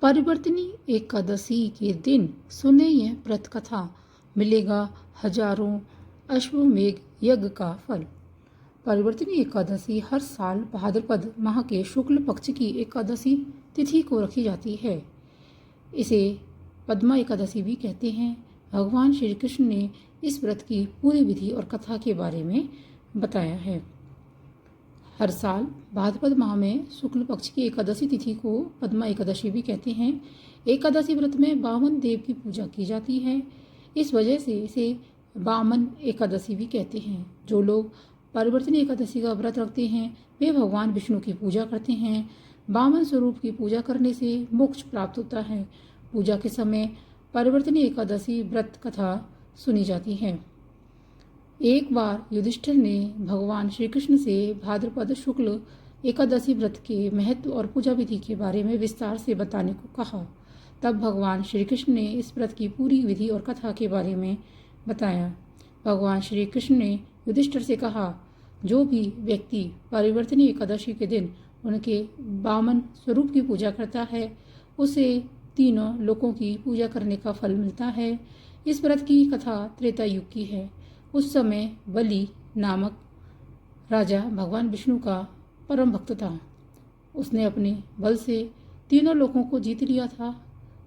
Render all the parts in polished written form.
परिवर्तनी एकादशी के दिन सुने यह व्रत कथा, मिलेगा हजारों अश्वमेघ यज्ञ का फल। परिवर्तनी एकादशी हर साल भाद्रपद माह के शुक्ल पक्ष की एकादशी तिथि को रखी जाती है। इसे पद्मा एकादशी भी कहते हैं। भगवान श्री कृष्ण ने इस व्रत की पूरी विधि और कथा के बारे में बताया है। हर साल भाद्रपद माह में शुक्ल पक्ष की एकादशी तिथि को पद्मा एकादशी भी कहते हैं। एकादशी व्रत में वामन देव की पूजा की जाती है, इस वजह से इसे वामन एकादशी भी कहते हैं। जो लोग परिवर्तनी एकादशी का व्रत रखते हैं वे भगवान विष्णु की पूजा करते हैं। वामन स्वरूप की पूजा करने से मोक्ष प्राप्त होता है। पूजा के समय परिवर्तनी एकादशी व्रत कथा सुनी जाती है। एक बार युधिष्ठिर ने भगवान श्री कृष्ण से भाद्रपद शुक्ल एकादशी व्रत के महत्व और पूजा विधि के बारे में विस्तार से बताने को कहा। तब भगवान श्री कृष्ण ने इस व्रत की पूरी विधि और कथा के बारे में बताया। भगवान श्री कृष्ण ने युधिष्ठिर से कहा, जो भी व्यक्ति परिवर्तनी एकादशी के दिन उनके वामन स्वरूप की पूजा करता है उसे तीनों लोकों की पूजा करने का फल मिलता है। इस व्रत की कथा त्रेता युग की है। उस समय बलि नामक राजा भगवान विष्णु का परम भक्त था। उसने अपने बल से तीनों लोकों को जीत लिया था।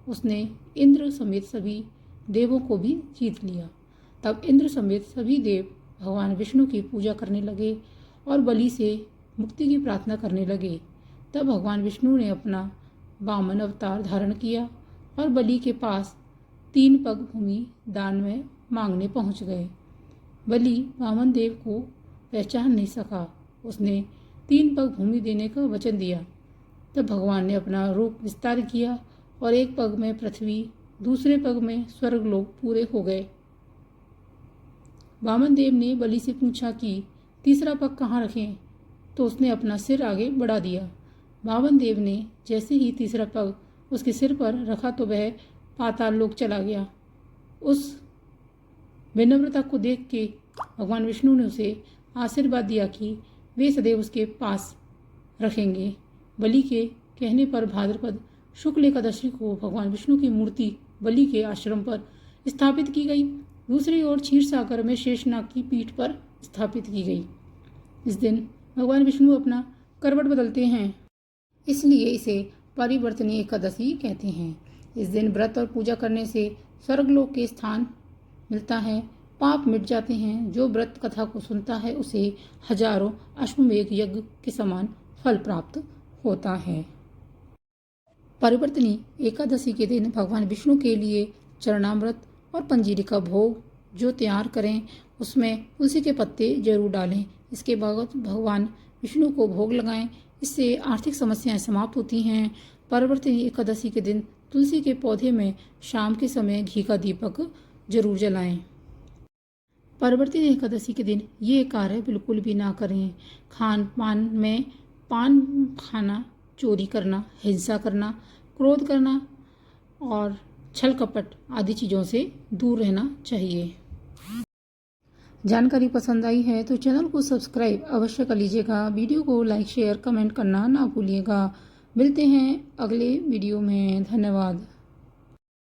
उसने इंद्र समेत सभी देवों को भी जीत लिया। तब इंद्र समेत सभी देव भगवान विष्णु की पूजा करने लगे और बलि से मुक्ति की प्रार्थना करने लगे। तब भगवान विष्णु ने अपना वामन अवतार धारण किया और बलि के पास 3 पग भूमि दान में मांगने पहुंच गए। बलि वामन देव को पहचान नहीं सका। उसने 3 पग भूमि देने का वचन दिया। तब भगवान ने अपना रूप विस्तार किया और एक पग में पृथ्वी, दूसरे पग में स्वर्ग लोक पूरे हो गए। वामन देव ने बलि से पूछा कि तीसरा पग कहाँ रखें, तो उसने अपना सिर आगे बढ़ा दिया। वामन देव ने जैसे ही तीसरा पग उसके सिर पर रखा तो वह पाताल लोक चला गया। उस विनम्रता को देख के भगवान विष्णु ने उसे आशीर्वाद दिया कि वे सदैव उसके पास रखेंगे। बलि के कहने पर भाद्रपद शुक्ल एकादशी को भगवान विष्णु की मूर्ति बलि के आश्रम पर स्थापित की गई। दूसरी ओर क्षीर सागर में शेषनाग की पीठ पर स्थापित की गई। इस दिन भगवान विष्णु अपना करवट बदलते हैं, इसलिए इसे परिवर्तनी एकादशी कहते हैं। इस दिन व्रत और पूजा करने से स्वर्गलोक के स्थान मिलता है, पाप मिट जाते हैं। जो व्रत कथा को सुनता है उसे हजारों अश्वमेघ यज्ञ के समान फल प्राप्त होता है। परिवर्तनी एकादशी के दिन भगवान विष्णु के लिए चरणामृत और पंजीरी का भोग जो तैयार करें उसमें तुलसी के पत्ते जरूर डालें। इसके बाद भगवान विष्णु को भोग लगाएं। इससे आर्थिक समस्याएं समाप्त होती हैं। परिवर्तनी एकादशी के दिन तुलसी के पौधे में शाम के समय घी का दीपक जरूर जलाएं। परिवर्तनी एकादशी के दिन ये कार्य बिल्कुल भी ना करें। खान पान में पान खाना, चोरी करना, हिंसा करना, क्रोध करना और छल कपट आदि चीज़ों से दूर रहना चाहिए। जानकारी पसंद आई है तो चैनल को सब्सक्राइब अवश्य कर लीजिएगा। वीडियो को लाइक, शेयर, कमेंट करना ना भूलिएगा। मिलते हैं अगले वीडियो में। धन्यवाद।